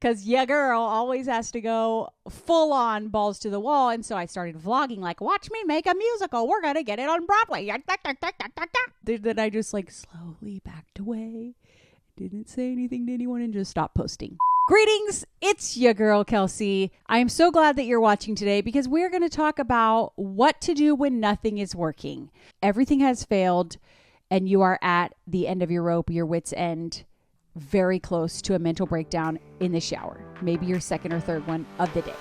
because your girl always has to go full on balls to the wall. And so I started vlogging, like, watch me make a musical. We're going to get it on Broadway. Then I just like slowly backed away, didn't say anything to anyone, and just stopped posting. Greetings, it's your girl Kelsey. I am so glad that you're watching today because we're going to talk about what to do when nothing is working. Everything has failed and you are at the end of your rope, your wit's end, very close to a mental breakdown in the shower. Maybe your second or third one of the day.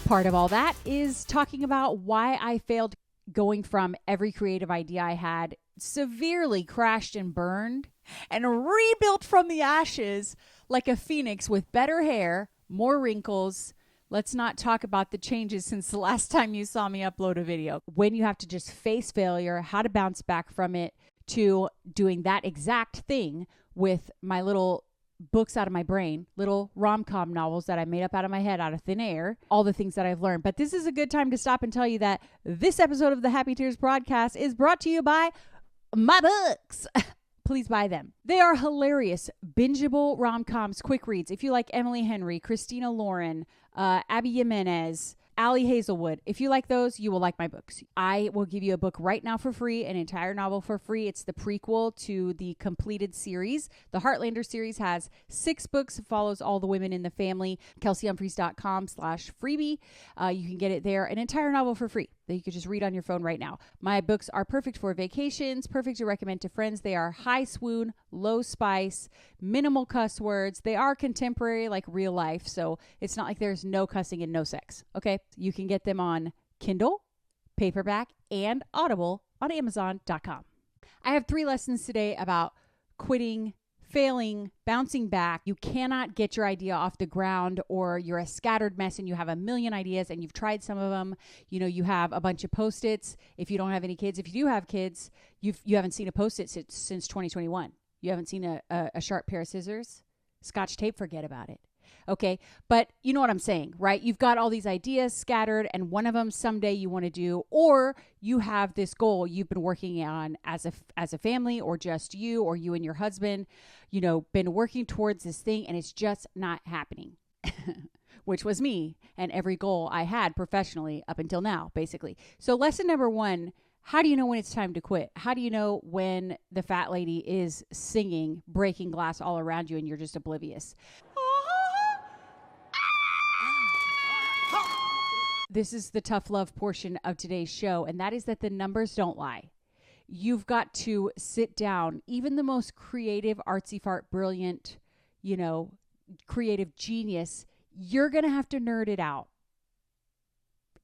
Part of all that is talking about why I failed, going from every creative idea I had severely crashed and burned and rebuilt from the ashes like a phoenix with better hair, more wrinkles. Let's not talk about the changes since the last time you saw me upload a video. When you have to just face failure, how to bounce back from it, to doing that exact thing with my little books out of my brain, little rom-com novels that I made up out of my head, out of thin air, all the things that I've learned. But this is a good time to stop and tell you that this episode of the Happy Tears broadcast is brought to you by my books. Please buy them. They are hilarious, bingeable rom-coms, quick reads. If you like Emily Henry, Christina Lauren, Abby Jimenez, Allie Hazelwood, if you like those, you will like my books. I will give you a book right now for free, an entire novel for free. It's the prequel to the completed series. The Heartlander series has 6 books, follows all the women in the family. KelseyHumphreys.com/freebie. You can get it there, an entire novel for free that you could just read on your phone right now. My books are perfect for vacations, perfect to recommend to friends. They are high swoon, low spice, minimal cuss words. They are contemporary, like real life, so it's not like there's no cussing and no sex, okay? You can get them on Kindle, paperback, and Audible on Amazon.com. I have 3 lessons today about quitting, failing, bouncing back. You cannot get your idea off the ground, or you're a scattered mess and you have a million ideas and you've tried some of them. You know, you have a bunch of Post-its. If you don't have any kids, if you do have kids, you haven't seen a Post-it since 2021. You haven't seen a sharp pair of scissors, Scotch tape, forget about it. Okay, but you know what I'm saying, right? You've got all these ideas scattered, and one of them someday you want to do, or you have this goal you've been working on as a family, or just you, or you and your husband, you know, been working towards this thing, and it's just not happening, which was me and every goal I had professionally up until now, basically. So lesson number 1, how do you know when it's time to quit? How do you know when the fat lady is singing, breaking glass all around you, and you're just oblivious? This is the tough love portion of today's show, and that is that the numbers don't lie. You've got to sit down. Even the most creative, artsy fart, brilliant, you know, creative genius, you're going to have to nerd it out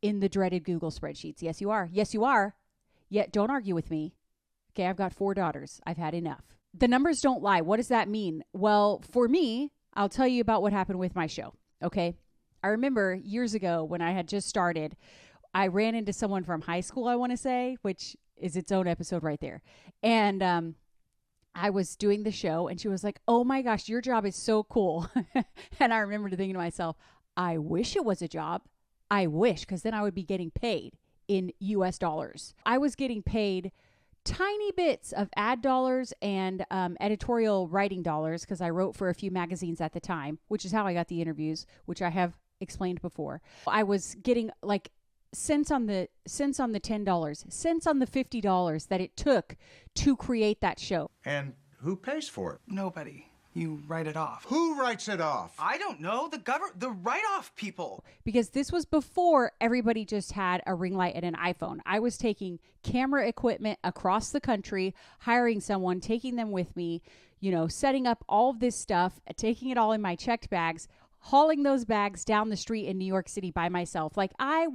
in the dreaded Google spreadsheets. Yes, you are. Yes, you are. Yet don't argue with me. Okay, I've got 4 daughters. I've had enough. The numbers don't lie. What does that mean? Well, for me, I'll tell you about what happened with my show, okay? I remember years ago when I had just started, I ran into someone from high school, I want to say, which is its own episode right there. And I was doing the show and she was like, oh my gosh, your job is so cool. And I remember thinking to myself, I wish it was a job. I wish, because then I would be getting paid in US dollars. I was getting paid tiny bits of ad dollars and editorial writing dollars because I wrote for a few magazines at the time, which is how I got the interviews, which I have explained before. I was getting like cents on the $10, cents on the $50 that it took to create that show. And who pays for it? Nobody. You write it off. Who writes it off? I don't know. The write-off people. Because this was before everybody just had a ring light and an iPhone. I was taking camera equipment across the country, hiring someone, taking them with me, you know, setting up all of this stuff, taking it all in my checked bags, hauling those bags down the street in New York City by myself. Like I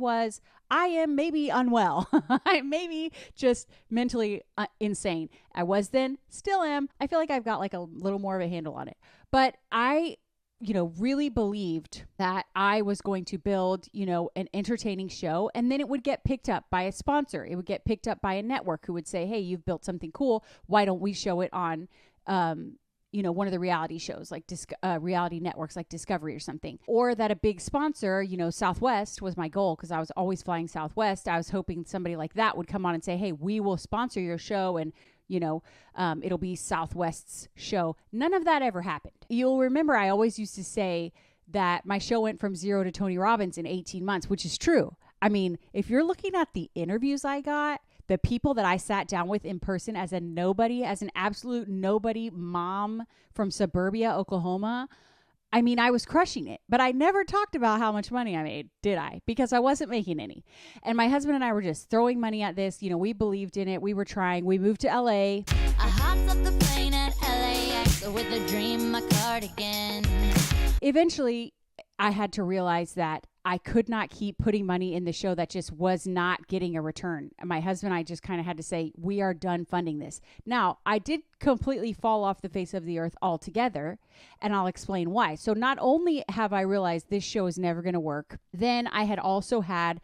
am maybe unwell. I maybe just mentally insane. I was then, still am. I feel like I've got like a little more of a handle on it. But I, you know, really believed that I was going to build, you know, an entertaining show, and then it would get picked up by a sponsor. It would get picked up by a network who would say, hey, you've built something cool. Why don't we show it on, you know, one of the reality shows, like reality networks like Discovery or something. Or that a big sponsor, you know, Southwest was my goal because I was always flying Southwest. I was hoping somebody like that would come on and say, hey, we will sponsor your show and, it'll be Southwest's show. None of that ever happened. You'll remember I always used to say that my show went from 0 to Tony Robbins in 18 months, which is true. I mean, if you're looking at the interviews I got, the people that I sat down with in person as an absolute nobody mom from suburbia, Oklahoma, I mean, I was crushing it, but I never talked about how much money I made, did I? Because I wasn't making any. And my husband and I were just throwing money at this. We believed in it. We were trying. We moved to LA. I hopped up the plane at LAX with a dream, my cardigan. Eventually, I had to realize that I could not keep putting money in the show that just was not getting a return. And my husband and I just kind of had to say, we are done funding this. Now, I did completely fall off the face of the earth altogether, and I'll explain why. So not only have I realized this show is never going to work, then I had also had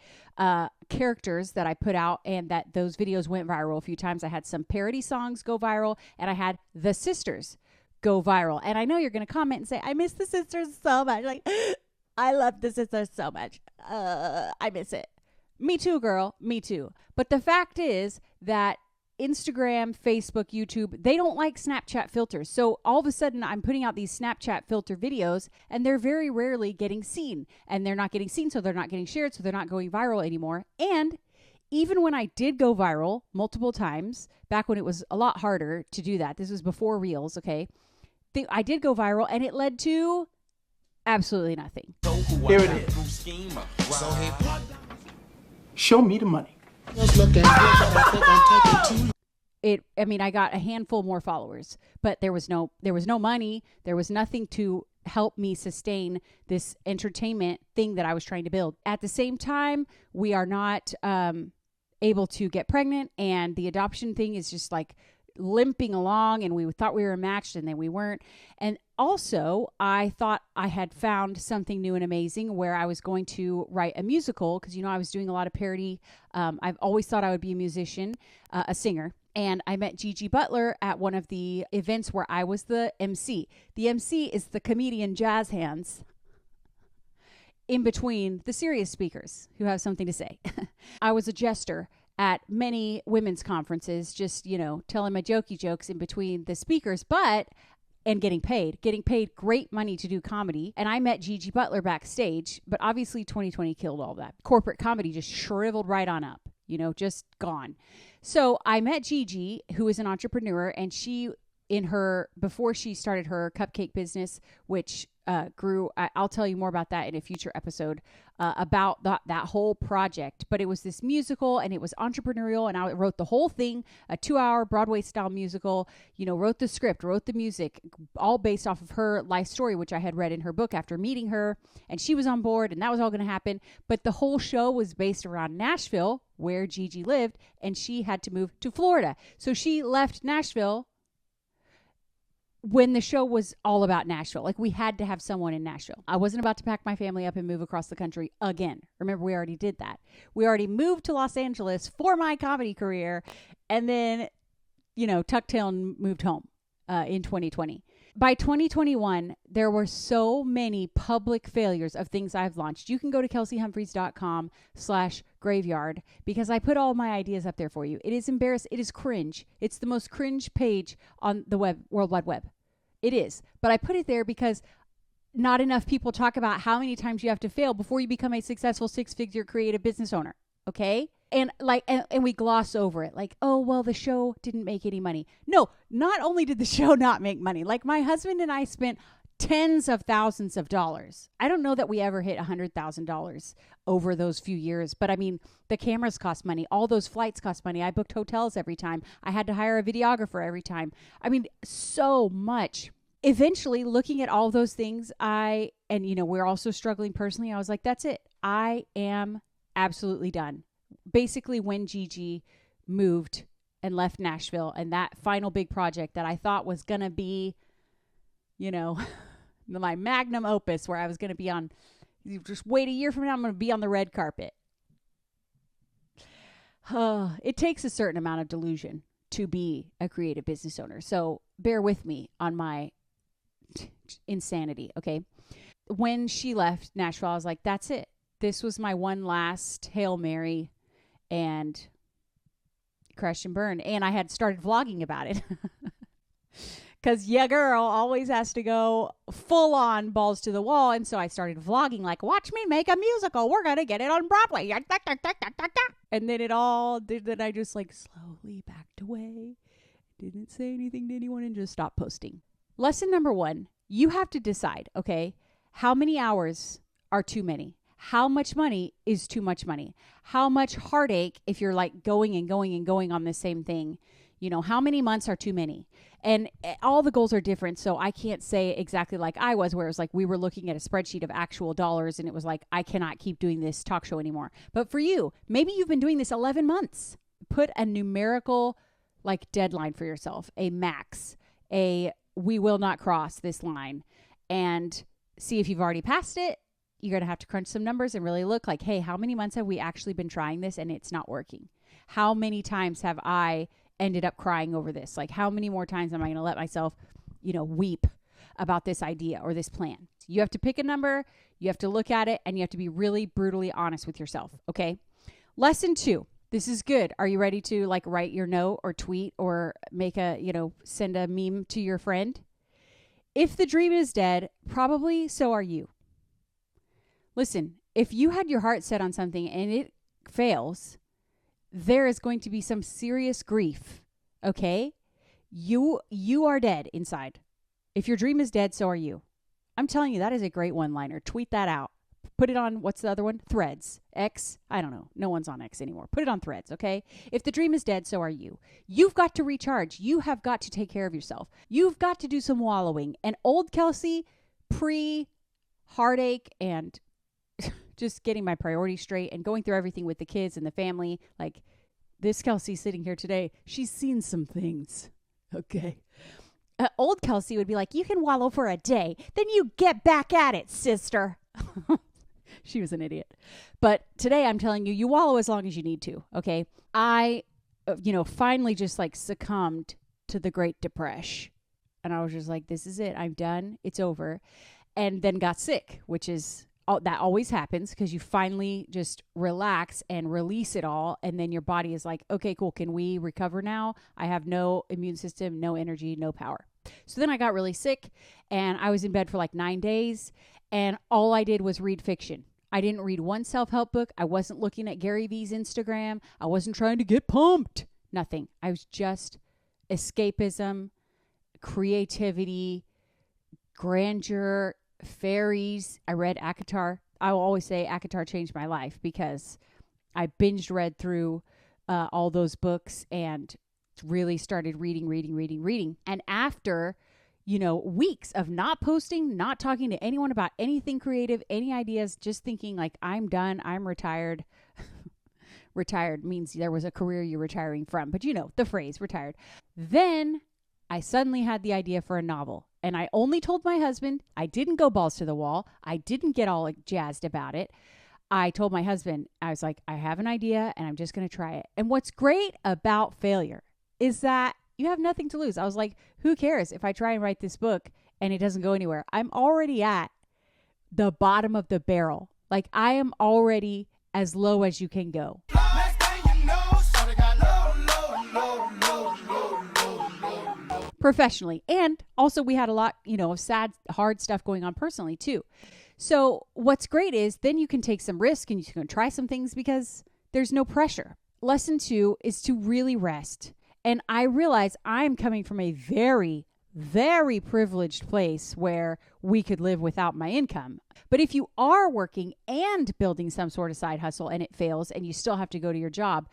characters that I put out and that those videos went viral a few times. I had some parody songs go viral, and I had the sisters go viral. And I know you're going to comment and say, I miss the sisters so much. Like, I love the sisters so much. I miss it. Me too, girl. Me too. But the fact is that Instagram, Facebook, YouTube, they don't like Snapchat filters. So all of a sudden I'm putting out these Snapchat filter videos and they're very rarely getting seen. And they're not getting seen, so they're not getting shared, so they're not going viral anymore. And even when I did go viral multiple times, back when it was a lot harder to do that, this was before Reels, okay? I did go viral and it led to absolutely nothing. Here it is. Show me the money. I got a handful more followers, but there was no money. There was nothing to help me sustain this entertainment thing that I was trying to build. At the same time, we are not able to get pregnant, and the adoption thing is just like limping along, and we thought we were matched and then we weren't. And also I thought I had found something new and amazing where I was going to write a musical, because I was doing a lot of parody. I've always thought I would be a musician, a singer. And I met Gigi Butler at one of the events where I was the MC. The MC is the comedian jazz hands in between the serious speakers who have something to say. I was a jester at many women's conferences, just, telling my jokey jokes in between the speakers, and getting paid great money to do comedy. And I met Gigi Butler backstage, but obviously 2020 killed all that. Corporate comedy just shriveled right on up, just gone. So I met Gigi, who is an entrepreneur, and before she started her cupcake business, which grew, I'll tell you more about that in a future episode, about that whole project. But it was this musical, and it was entrepreneurial, and I wrote the whole thing, a 2-hour Broadway style musical, wrote the script, wrote the music, all based off of her life story, which I had read in her book after meeting her, and she was on board, and that was all going to happen. But the whole show was based around Nashville, where Gigi lived, and she had to move to Florida. So she left Nashville when the show was all about Nashville. Like, we had to have someone in Nashville. I wasn't about to pack my family up and move across the country again. Remember, we already did that. We already moved to Los Angeles for my comedy career, and then, tucked tail and moved home in 2020. By 2021, there were so many public failures of things I've launched. You can go to kelseyhumphreys.com/graveyard, because I put all my ideas up there for you. It is embarrassing. It is cringe. It's the most cringe page on the World Wide Web. It is. But I put it there because not enough people talk about how many times you have to fail before you become a successful 6-figure creative business owner. Okay? And we gloss over it, like, oh, well, the show didn't make any money. No, not only did the show not make money, like, my husband and I spent tens of thousands of dollars. I don't know that we ever hit $100,000 over those few years, but I mean, the cameras cost money. All those flights cost money. I booked hotels every time. I had to hire a videographer every time. I mean, so much. Eventually, looking at all those things, we're also struggling personally. I was like, that's it. I am absolutely done. Basically, when Gigi moved and left Nashville, and that final big project that I thought was going to be, my magnum opus, where I was going to be on, just wait a year from now, I'm going to be on the red carpet. It takes a certain amount of delusion to be a creative business owner. So bear with me on my insanity, okay? When she left Nashville, I was like, that's it. This was my one last Hail Mary. And crash and burn. And I had started vlogging about it. Because your girl always has to go full on balls to the wall. And so I started vlogging like, watch me make a musical. We're going to get it on Broadway. And then I just like slowly backed away. Didn't say anything to anyone and just stopped posting. Lesson number 1, you have to decide, okay, how many hours are too many? How much money is too much money? How much heartache if you're like going and going and going on the same thing? You know, how many months are too many? And all the goals are different. So I can't say exactly like I was, where it was like we were looking at a spreadsheet of actual dollars and it was like, I cannot keep doing this talk show anymore. But for you, maybe you've been doing this 11 months. Put a numerical like deadline for yourself, a max, we will not cross this line, and see if you've already passed it. You're going to have to crunch some numbers and really look like, hey, how many months have we actually been trying this and it's not working? How many times have I ended up crying over this? Like, how many more times am I going to let myself, weep about this idea or this plan? You have to pick a number, you have to look at it, and you have to be really brutally honest with yourself. Okay. Lesson 2. This is good. Are you ready to like write your note or tweet or make send a meme to your friend? If the dream is dead, probably so are you. Listen, if you had your heart set on something and it fails, there is going to be some serious grief, okay? You are dead inside. If your dream is dead, so are you. I'm telling you, that is a great one-liner. Tweet that out. Put it on, what's the other one? Threads. X? I don't know. No one's on X anymore. Put it on Threads, okay? If the dream is dead, so are you. You've got to recharge. You have got to take care of yourself. You've got to do some wallowing. And old Kelsey, pre-heartache and just getting my priorities straight and going through everything with the kids and the family. Like this Kelsey sitting here today, she's seen some things. Okay. Old Kelsey would be like, you can wallow for a day. Then you get back at it, sister. She was an idiot. But today I'm telling you, you wallow as long as you need to. Okay. I, finally just like succumbed to the Great Depression. And I was just like, this is it. I'm done. It's over. And then got sick, which is, that always happens because you finally just relax and release it all. And then your body is like, okay, cool. Can we recover now? I have no immune system, no energy, no power. So then I got really sick and I was in bed for like 9 days and all I did was read fiction. I didn't read one self-help book. I wasn't looking at Gary V's Instagram. I wasn't trying to get pumped. Nothing. I was just escapism, creativity, grandeur, fairies. I read ACOTAR. I will always say ACOTAR changed my life because I binged read through all those books and really started reading. And after, weeks of not posting, not talking to anyone about anything creative, any ideas, just thinking like, I'm done, I'm retired. Retired means there was a career you're retiring from, but the phrase retired. Then I suddenly had the idea for a novel. And I only told my husband. I didn't go balls to the wall. I didn't get all jazzed about it. I told my husband, I was like, I have an idea and I'm just going to try it. And what's great about failure is that you have nothing to lose. I was like, who cares if I try and write this book and it doesn't go anywhere? I'm already at the bottom of the barrel. Like I am already as low as you can go. Professionally. And also we had a lot, of sad, hard stuff going on personally too. So what's great is then you can take some risk and you can try some things because there's no pressure. Lesson 2 is to really rest. And I realize I'm coming from a very, very privileged place where we could live without my income. But if you are working and building some sort of side hustle and it fails and you still have to go to your job,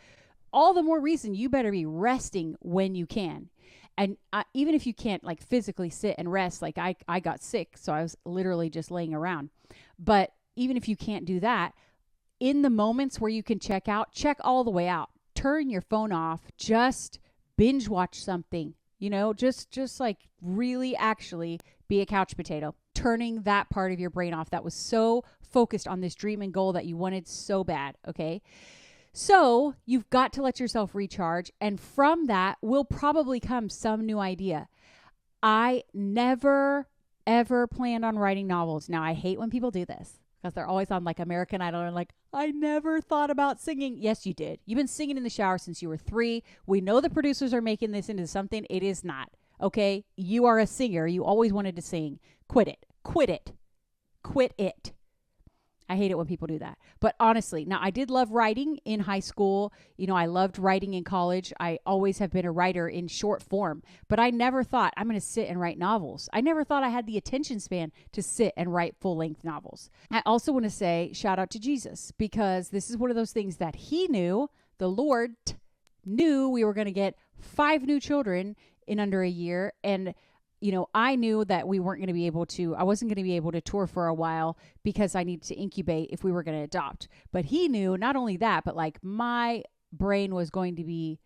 all the more reason you better be resting when you can. And even if you can't like physically sit and rest, like I got sick, so I was literally just laying around. But even if you can't do that, in the moments where you can check out, check all the way out. Turn your phone off. Just binge watch something, just like really actually be a couch potato. Turning that part of your brain off that was so focused on this dream and goal that you wanted so bad, okay? So you've got to let yourself recharge. And from that will probably come some new idea. I never, ever planned on writing novels. Now, I hate when people do this because they're always on like American Idol and like, I never thought about singing. Yes, you did. You've been singing in the shower since you were 3. We know the producers are making this into something it is not. Okay? You are a singer. You always wanted to sing. Quit it. Quit it. Quit it. I hate it when people do that. But honestly, now I did love writing in high school. You know, I loved writing in college. I always have been a writer in short form, but I never thought I'm going to sit and write novels. I never thought I had the attention span to sit and write full-length novels. I also want to say shout out to Jesus, because this is one of those things that he knew, the Lord knew we were going to get 5 new children in under a year. And you know, I knew that I wasn't going to be able to tour for a while because I needed to incubate if we were going to adopt. But he knew not only that, but like my brain was going to be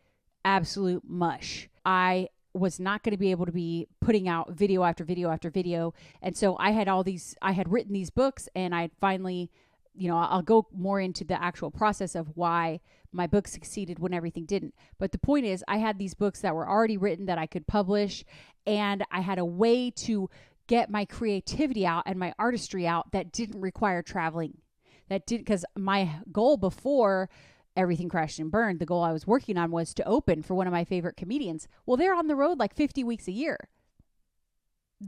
absolute mush. I was not going to be able to be putting out video after video after video. And so I had written these books, and I finally, you know, I'll go more into the actual process of why my book succeeded when everything didn't. But the point is, I had these books that were already written that I could publish, and I had a way to get my creativity out and my artistry out that didn't require traveling. Because my goal before everything crashed and burned, the goal I was working on was to open for one of my favorite comedians. Well, they're on the road like 50 weeks a year.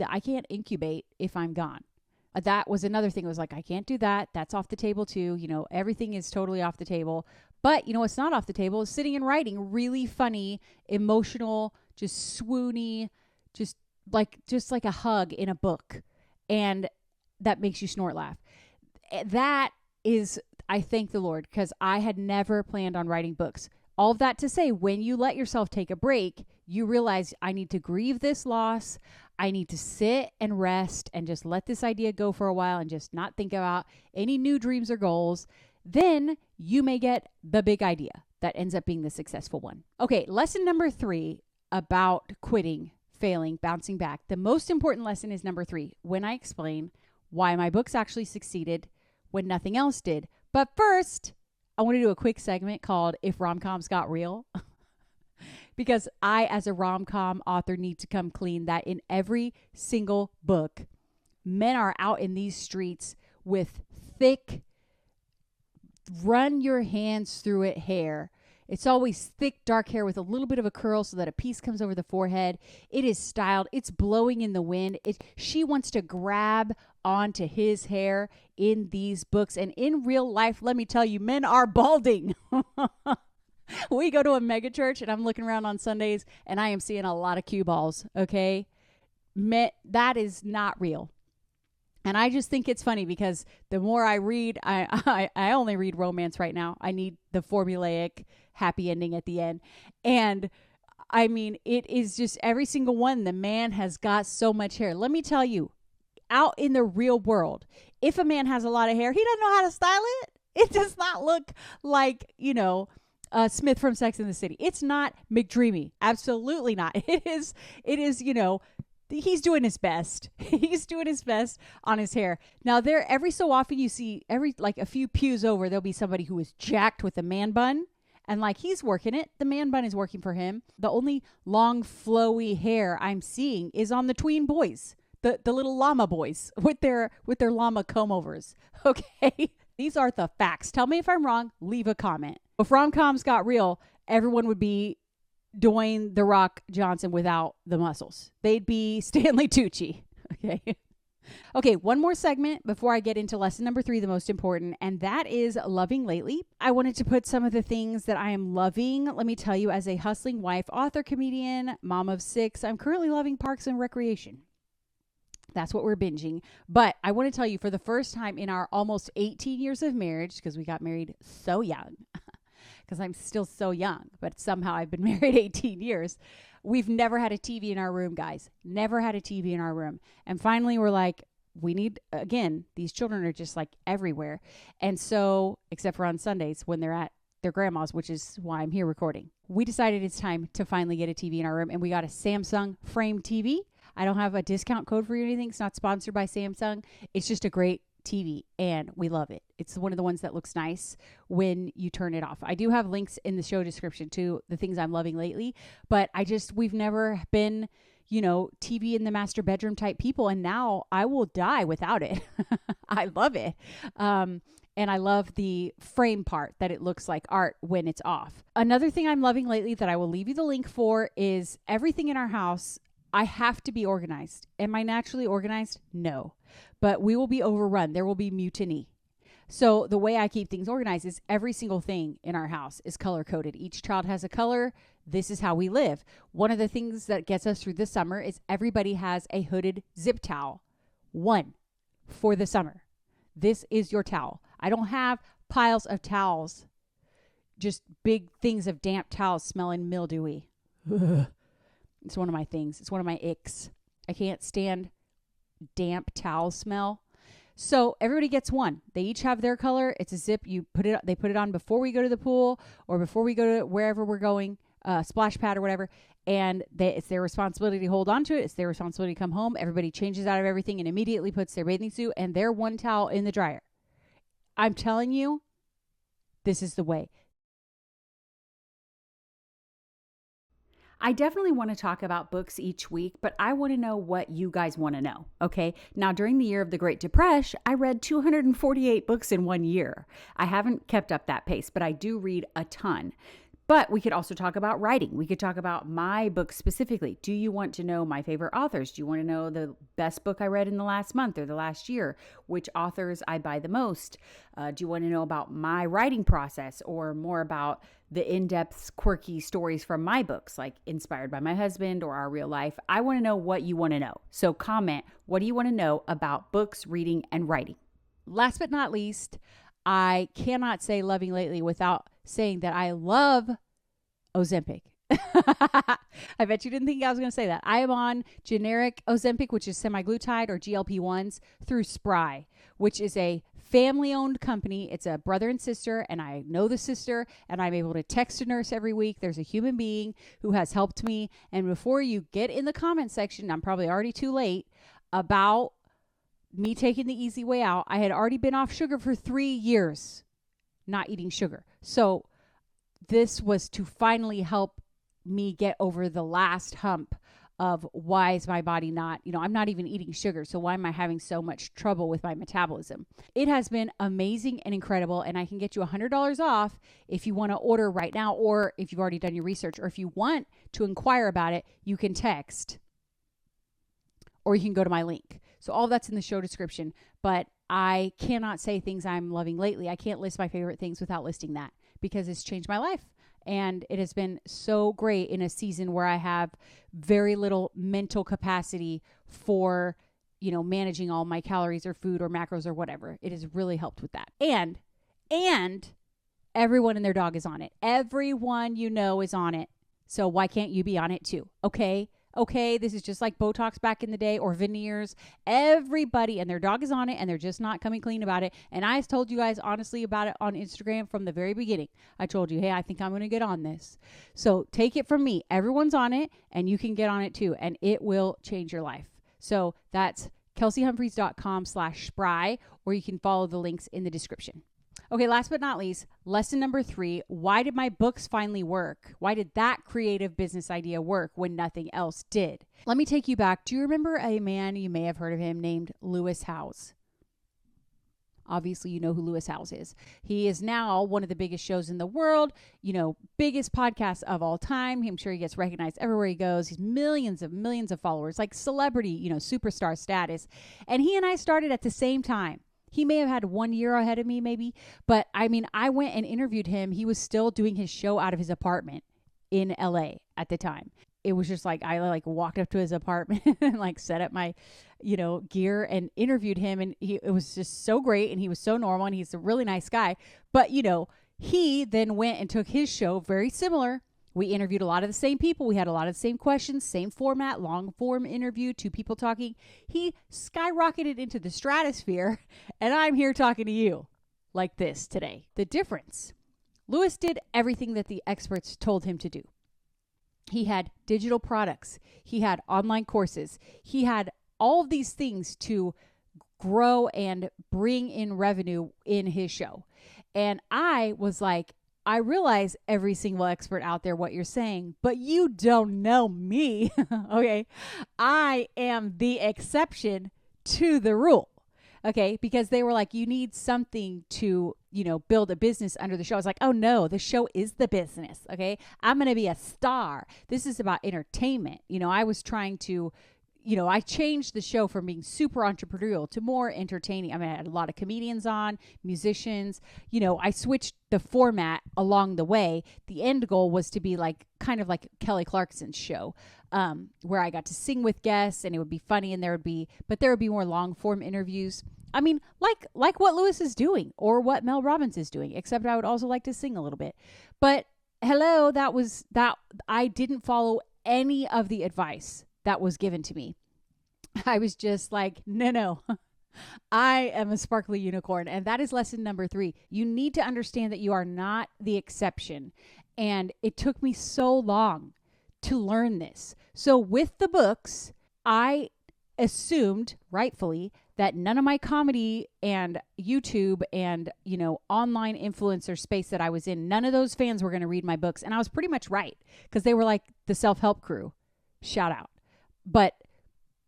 I can't incubate if I'm gone. That was another thing. It was like, I can't do that. That's off the table too. You know, everything is totally off the table. But you know what's not off the table is sitting and writing really funny, emotional, just swoony, just like a hug in a book. And that makes you snort laugh. That is, I thank the Lord, because I had never planned on writing books. All of that to say, when you let yourself take a break, you realize I need to grieve this loss. I need to sit and rest and just let this idea go for a while and just not think about any new dreams or goals. Then you may get the big idea that ends up being the successful one. Okay, lesson number 3 about quitting, failing, bouncing back. The most important lesson is number 3, when I explain why my books actually succeeded when nothing else did. But first, I want to do a quick segment called If Rom-Coms Got Real. Because I, as a rom-com author, need to come clean that in every single book, men are out in these streets with thick, run your hands through it hair. It's always thick, dark hair with a little bit of a curl so that a piece comes over the forehead. It is styled. It's blowing in the wind. She wants to grab onto his hair in these books. And in real life, let me tell you, men are balding. We go to a mega church, and I'm looking around on Sundays, and I am seeing a lot of cue balls, okay? That is not real. And I just think it's funny because the more I read, I only read romance right now. I need the formulaic happy ending at the end. And I mean, it is just every single one. The man has got so much hair. Let me tell you, out in the real world, if a man has a lot of hair, he doesn't know how to style it. It does not look like, you know, Smith from Sex and the City. It's not McDreamy. Absolutely not. It is, you know, he's doing his best. He's doing his best on his hair. Now, every so often you see, like a few pews over, there'll be somebody who is jacked with a man bun. And like he's working it. The man bun is working for him. The only long, flowy hair I'm seeing is on the tween boys. The little llama boys with their llama comb overs. Okay. These are the facts. Tell me if I'm wrong. Leave a comment. If rom-coms got real, everyone would be Dwayne "The Rock" Johnson without the muscles. They'd be Stanley Tucci. Okay. Okay, one more segment before I get into lesson number 3, the most important, and that is loving lately. I wanted to put some of the things that I am loving. Let me tell you, as a hustling wife, author, comedian, mom of 6, I'm currently loving Parks and Recreation. That's what we're binging. But I want to tell you, for the first time in our almost 18 years of marriage, because we got married so young, because I'm still so young, but somehow I've been married 18 years. We've never had a TV in our room, guys. Never had a TV in our room. And finally, we're like, we need, again, these children are just like everywhere. And so, except for on Sundays when they're at their grandma's, which is why I'm here recording. We decided it's time to finally get a TV in our room, and we got a Samsung frame TV. I don't have a discount code for you or anything. It's not sponsored by Samsung. It's just a great TV, and we love it. It's one of the ones that looks nice when you turn it off. I do have links in the show description to the things I'm loving lately, but we've never been, TV in the master bedroom type people. And now I will die without it. I love it. And I love the frame part that it looks like art when it's off. Another thing I'm loving lately that I will leave you the link for is everything in our house. I have to be organized. Am I naturally organized? No. But we will be overrun. There will be mutiny. So the way I keep things organized is every single thing in our house is color coded. Each child has a color. This is how we live. One of the things that gets us through the summer is everybody has a hooded zip towel. One for the summer. This is your towel. I don't have piles of towels. Just big things of damp towels smelling mildewy. Ugh. It's one of my things. It's one of my icks. I can't stand damp towel smell. So everybody gets one. They each have their color. It's a zip. They put it on before we go to the pool or before we go to wherever we're going, splash pad or whatever. And it's their responsibility to hold on to it. It's their responsibility to come home. Everybody changes out of everything and immediately puts their bathing suit and their one towel in the dryer. I'm telling you, this is the way. I definitely want to talk about books each week, but I want to know what you guys want to know, okay? Now, during the year of the Great Depression, I read 248 books in 1 year. I haven't kept up that pace, but I do read a ton. But we could also talk about writing. We could talk about my book specifically. Do you want to know my favorite authors? Do you want to know the best book I read in the last month or the last year? Which authors I buy the most? Do you want to know about my writing process or more about the in-depth, quirky stories from my books, like Inspired by My Husband or Our Real Life? I want to know what you want to know. So comment, what do you want to know about books, reading, and writing? Last but not least, I cannot say loving lately without saying that I love Ozempic. I bet you didn't think I was going to say that. I am on generic Ozempic, which is semaglutide or GLP-1s through Spry, which is a family-owned company. It's a brother and sister, and I know the sister, and I'm able to text a nurse every week. There's a human being who has helped me. And before you get in the comment section, I'm probably already too late, about me taking the easy way out, I had already been off sugar for 3 years, not eating sugar. So this was to finally help me get over the last hump of why is my body not, I'm not even eating sugar. So why am I having so much trouble with my metabolism? It has been amazing and incredible. And I can get you $100 off if you want to order right now, or if you've already done your research, or if you want to inquire about it, you can text or you can go to my link. So all of that's in the show description, but I cannot say things I'm loving lately. I can't list my favorite things without listing that because it's changed my life. And it has been so great in a season where I have very little mental capacity for, managing all my calories or food or macros or whatever. It has really helped with that. And everyone and their dog is on it. Everyone is on it. So why can't you be on it too? Okay, this is just like Botox back in the day or veneers. Everybody and their dog is on it and they're just not coming clean about it. And I told you guys honestly about it on Instagram from the very beginning. I told you, hey, I think I'm going to get on this. So take it from me. Everyone's on it and you can get on it too. And it will change your life. So that's kelseyhumphreys.com/spry, or you can follow the links in the description. Okay, last but not least, lesson number 3, why did my books finally work? Why did that creative business idea work when nothing else did? Let me take you back. Do you remember a man, you may have heard of him, named Lewis Howes? Obviously, you know who Lewis Howes is. He is now one of the biggest shows in the world, biggest podcast of all time. I'm sure he gets recognized everywhere he goes. He's millions of followers, like celebrity, superstar status. And he and I started at the same time. He may have had 1 year ahead of me, maybe. But I went and interviewed him. He was still doing his show out of his apartment in LA at the time. It was just like, I walked up to his apartment and set up my, gear and interviewed him. And it was just so great. And he was so normal and he's a really nice guy. But, he then went and took his show very similar. We interviewed a lot of the same people. We had a lot of the same questions, same format, long form interview, 2 people talking. He skyrocketed into the stratosphere, and I'm here talking to you like this today. The difference. Lewis did everything that the experts told him to do. He had digital products. He had online courses. He had all of these things to grow and bring in revenue in his show. And I was like, I realize every single expert out there what you're saying, but you don't know me. Okay. I am the exception to the rule. Okay. Because they were like, you need something to, build a business under the show. I was like, oh no, the show is the business. Okay. I'm going to be a star. This is about entertainment. I was trying to, I changed the show from being super entrepreneurial to more entertaining. I mean, I had a lot of comedians on, musicians. I switched the format along the way. The end goal was to be kind of like Kelly Clarkson's show, where I got to sing with guests and it would be funny, and there would be more long form interviews. I mean, like what Lewis is doing or what Mel Robbins is doing, except I would also like to sing a little bit. But hello, that I didn't follow any of the advice that was given to me. I was just like, no, I am a sparkly unicorn. And that is lesson number 3. You need to understand that you are not the exception. And it took me so long to learn this. So with the books, I assumed, rightfully, that none of my comedy and YouTube and, online influencer space that I was in, none of those fans were going to read my books. And I was pretty much right, because they were like the self-help crew. Shout out. But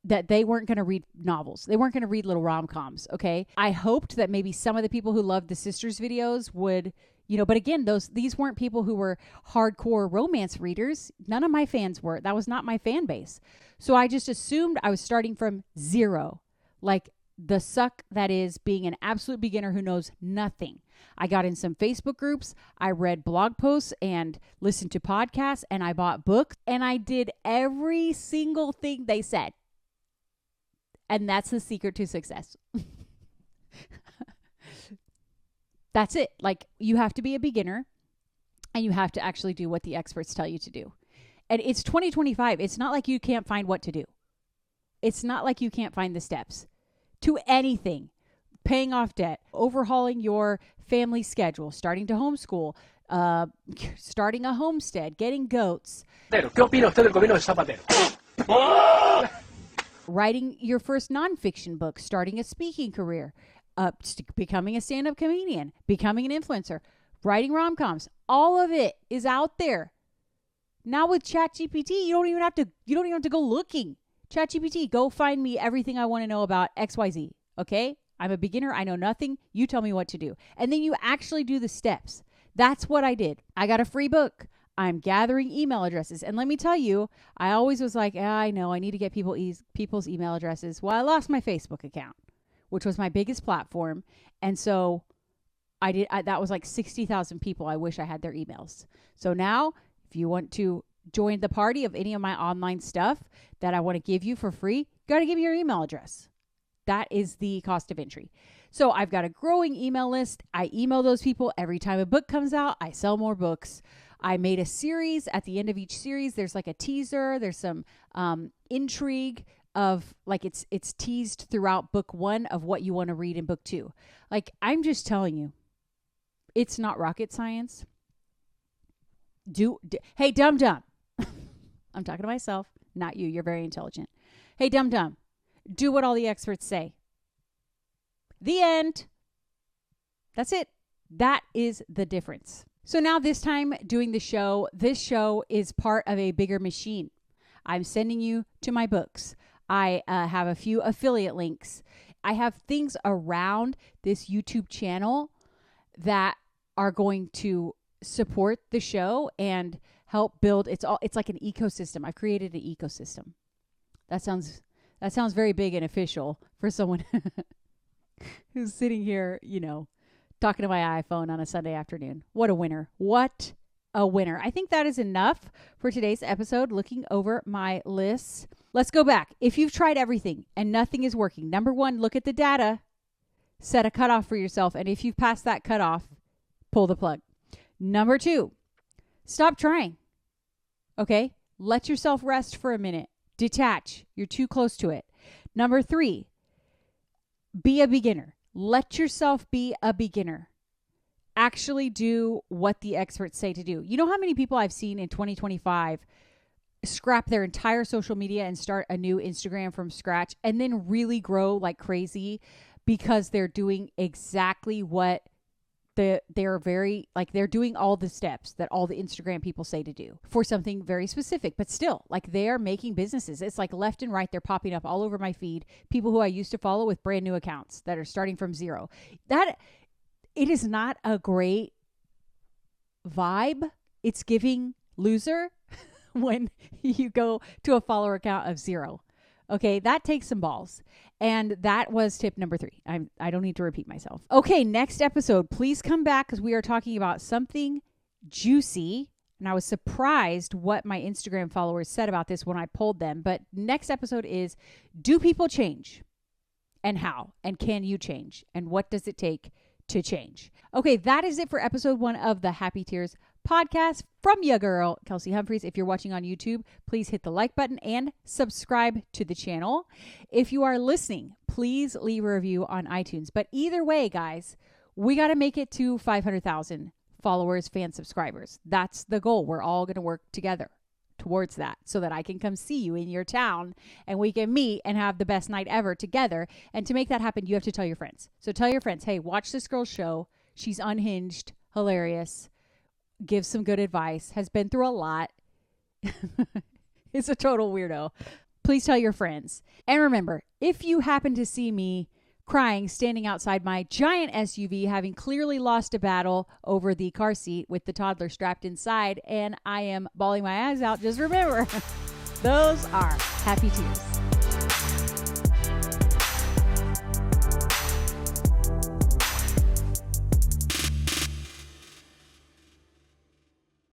that they weren't going to read novels. They weren't going to read little rom-coms, okay? I hoped that maybe some of the people who loved the sisters videos would, but again, these weren't people who were hardcore romance readers. None of my fans were. That was not my fan base. So I just assumed I was starting from zero, like the suck that is being an absolute beginner who knows nothing. I got in some Facebook groups, I read blog posts and listened to podcasts, and I bought books, and I did every single thing they said. And that's the secret to success. That's it. You have to be a beginner, and you have to actually do what the experts tell you to do. And it's 2025. It's not like you can't find what to do. It's not like you can't find the steps to anything. Paying off debt, overhauling your family schedule, starting to homeschool, starting a homestead, getting goats. ¿Qué opina usted del gobierno de Zapatero? Writing your first nonfiction book, starting a speaking career, becoming a stand-up comedian, becoming an influencer, writing rom-coms. All of it is out there. Now with ChatGPT, you don't even have to go looking. ChatGPT, go find me everything I want to know about XYZ. Okay? I'm a beginner. I know nothing. You tell me what to do. And then you actually do the steps. That's what I did. I got a free book. I'm gathering email addresses. And let me tell you, I always was like, I know I need to get people's email addresses. Well, I lost my Facebook account, which was my biggest platform. And so that was like 60,000 people. I wish I had their emails. So now if you want to join the party of any of my online stuff that I want to give you for free, you got to give me your email address. That is the cost of entry. So I've got a growing email list. I email those people every time a book comes out. I sell more books. I made a series. At the end of each series, there's like a teaser. There's some intrigue of it's teased throughout book 1 of what you want to read in book 2. I'm just telling you, it's not rocket science. Hey, dum-dum. I'm talking to myself, not you. You're very intelligent. Hey, dum-dum. Do what all the experts say. The end. That's it. That is the difference. So now this time doing this show is part of a bigger machine. I'm sending you to my books. I have a few affiliate links. I have things around this YouTube channel that are going to support the show and help build. It's like an ecosystem. I've created an ecosystem. That sounds very big and official for someone who's sitting here, talking to my iPhone on a Sunday afternoon. What a winner. What a winner. I think that is enough for today's episode, looking over my lists. Let's go back. If you've tried everything and nothing is working, number 1, look at the data, set a cutoff for yourself. And if you've passed that cutoff, pull the plug. Number 2, stop trying. Okay? Let yourself rest for a minute. Detach. You're too close to it. Number 3, be a beginner. Let yourself be a beginner. Actually do what the experts say to do. You know how many people I've seen in 2025 scrap their entire social media and start a new Instagram from scratch and then really grow like crazy because they're doing exactly what they're very, like, they're doing all the steps that all the Instagram people say to do for something very specific, but still, like, they are making businesses. It's like left and right, they're popping up all over my feed. People who I used to follow with brand new accounts that are starting from zero. That, it is not a great vibe. It's giving loser when you go to a follower account of zero. Okay, that takes some balls. And that was tip number 3. I don't need to repeat myself. Okay, next episode, please come back because we are talking about something juicy. And I was surprised what my Instagram followers said about this when I polled them. But next episode is, do people change? And how? And can you change? And what does it take to change? Okay, that is it for episode 1 of the Happy Tears podcast from your girl, Kelsey Humphreys. If you're watching on YouTube, please hit the like button and subscribe to the channel. If you are listening, please leave a review on iTunes. But either way, guys, we got to make it to 500,000 followers, fan subscribers. That's the goal. We're all going to work together towards that so that I can come see you in your town and we can meet and have the best night ever together. And to make that happen, you have to tell your friends. So tell your friends, hey, watch this girl's show. She's unhinged, hilarious, gives some good advice, has been through a lot. Is a total weirdo. Please tell your friends. And remember, if you happen to see me crying standing outside my giant SUV, having clearly lost a battle over the car seat with the toddler strapped inside, and I am bawling my eyes out, just remember, those are happy tears.